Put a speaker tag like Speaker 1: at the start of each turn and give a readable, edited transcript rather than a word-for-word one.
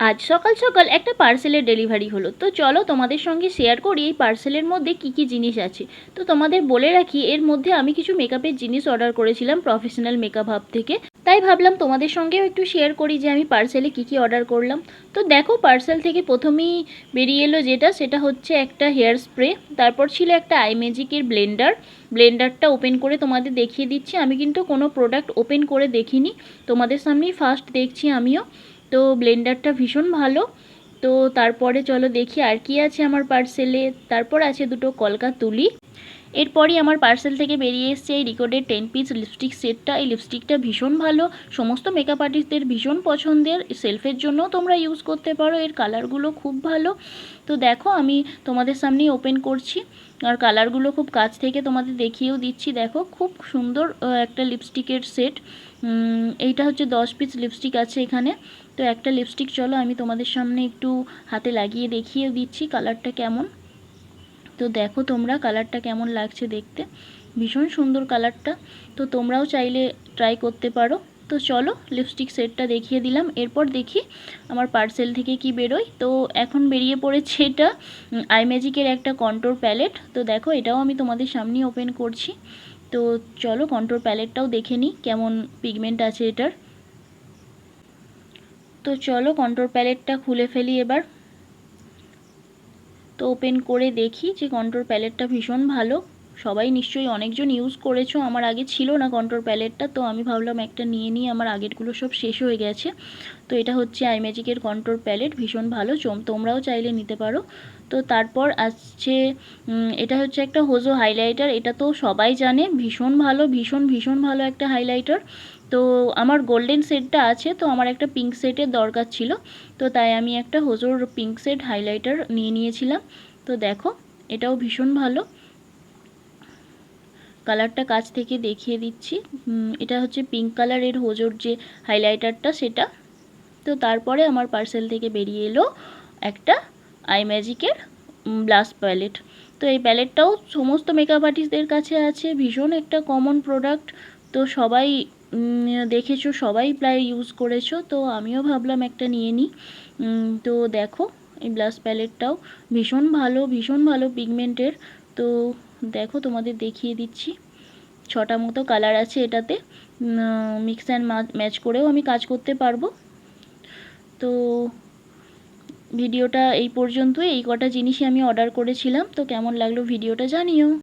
Speaker 1: আজ সকাল সকাল একটা পার্সেলের ডেলিভারি হলো। তো চলো তোমাদের সঙ্গে শেয়ার করি এই পার্সেলের মধ্যে কি কি জিনিস আছে। তো তোমাদের বলে রাখি, এর মধ্যে আমি কিছু মেকআপের জিনিস অর্ডার করেছিলাম প্রফেশনাল মেকআপ হাব থেকে। তাই ভাবলাম তোমাদের সঙ্গেও একটু শেয়ার করি যে আমি পার্সেলে কি কি অর্ডার করলাম। তো দেখো, পার্সেল থেকে প্রথমেই বেরিয়ে এলো সেটা হচ্ছে একটা হেয়ার স্প্রে। তারপর ছিল একটা আই ম্যাজিকের ব্লেন্ডারটা ওপেন করে তোমাদের দেখিয়ে দিচ্ছি। আমি কিন্তু কোনো প্রোডাক্ট ওপেন করে দেখিনি, তোমাদের সামনেই ফার্স্ট দেখছি আমিও। তো ব্লেন্ডারটা ভীষণ ভালো। তো তারপরে চলো দেখি আর কি আছে আমার পার্সেলে। তারপর আছে দুটো কলকা তুলি। এরপরই আমার পার্সেল থেকে বেরিয়ে এসছে এই রিকোডের 10 পিস লিপস্টিক সেটটা। এই লিপস্টিকটা ভীষণ ভালো, সমস্ত মেকআপ আর্টিস্টদের ভীষণ পছন্দের। সেলফের জন্যও তোমরা ইউজ করতে পারো, এর কালারগুলো খুব ভালো। তো দেখো, আমি তোমাদের সামনেই ওপেন করছি আর কালারগুলো খুব কাছ থেকে তোমাদের দেখিয়েও দিচ্ছি। দেখো, খুব সুন্দর একটা লিপস্টিকের সেট। এইটা হচ্ছে 10 পিস লিপস্টিক আছে এখানে। তো একটা লিপস্টিক চলো আমি তোমাদের সামনে একটু হাতে লাগিয়ে দেখিয়ে দিচ্ছি কালারটা কেমন। তো দেখো তোমরা কালারটা কেমন লাগছে দেখতে, ভীষণ সুন্দর কালারটা। তো তোমরাও চাইলে ট্রাই করতে পারো। তো চলো লিপস্টিক সেটটা দেখিয়ে দিলাম, এরপর দেখি আমার পার্সেল থেকে কি বেরোয়। তো এখন বেরিয়ে পড়েছে এটা আই ম্যাজিকের একটা কন্ট্রোর প্যালেট। তো দেখো, এটাও আমি তোমাদের সামনেই ওপেন করছি। তো চলো কন্ট্রোর প্যালেটটাও দেখে নিই কেমন পিগমেন্ট আছে এটার। তো চলো কন্ট্রোর প্যালেটটা খুলে ফেলি এবার। তো ওপেন করে দেখি যে কন্ট্রোর প্যালেটটা ভীষণ ভালো। সবাই নিশ্চয়ই অনেকজন ইউজ করেছো, আমার আগে ছিল না কন্ট্রোর প্যালেটটা, তো আমি ভাবলাম একটা নিয়ে নিই, আমার আগেরগুলো সব শেষ হয়ে গেছে। তো এটা হচ্ছে আই ম্যাজিকের কন্ট্রোর প্যালেট, ভীষণ ভালো, তোমরাও চাইলে নিতে পারো। তো তারপর আসছে এটা হচ্ছে একটা হোজো হাইলাইটার। এটা তো সবাই জানে, ভীষণ ভালো, ভীষণ ভীষণ ভালো একটা হাইলাইটার। তো আমার গোল্ডেন সেটটা আছে, তো আমার একটা পিঙ্ক সেটের দরকার ছিল, তো তাই আমি একটা হোজোর পিঙ্ক সেট হাইলাইটার নিয়ে নিয়েছিলাম। তো দেখো, এটাও ভীষণ ভালো, কালারটা কাছ থেকে দেখিয়ে দিচ্ছি। এটা হচ্ছে পিঙ্ক কালারের হোজোর যে হাইলাইটারটা সেটা। তো তারপরে আমার পার্সেল থেকে বেরিয়ে এলো একটা আই ম্যাজিকের ব্লাশ প্যালেট। তো এই প্যালেটটাও সমস্ত মেকআপ আর্টিস্টদের কাছে আছে, ভীষণ একটা কমন প্রোডাক্ট। তো সবাই দেখেছো, সবাই প্রায় ইউজ করেছো, তো আমিও ভাবলাম একটা নিয়ে নিই। তো দেখো, এই ব্লাশ প্যালেটটাও ভীষণ ভালো, ভীষণ ভালো পিগমেন্টের। তো দেখো তোমাদের দেখিয়ে দিচ্ছি, 6টা মতো কালার আছে এটাতে, মিক্স অ্যান্ড ম্যাচ করেও আমি কাজ করতে পারবো। তো ভিডিওটা এই পর্যন্তই, এই কটা জিনিসই আমি অর্ডার করেছিলাম। তো কেমন লাগলো ভিডিওটা জানিও।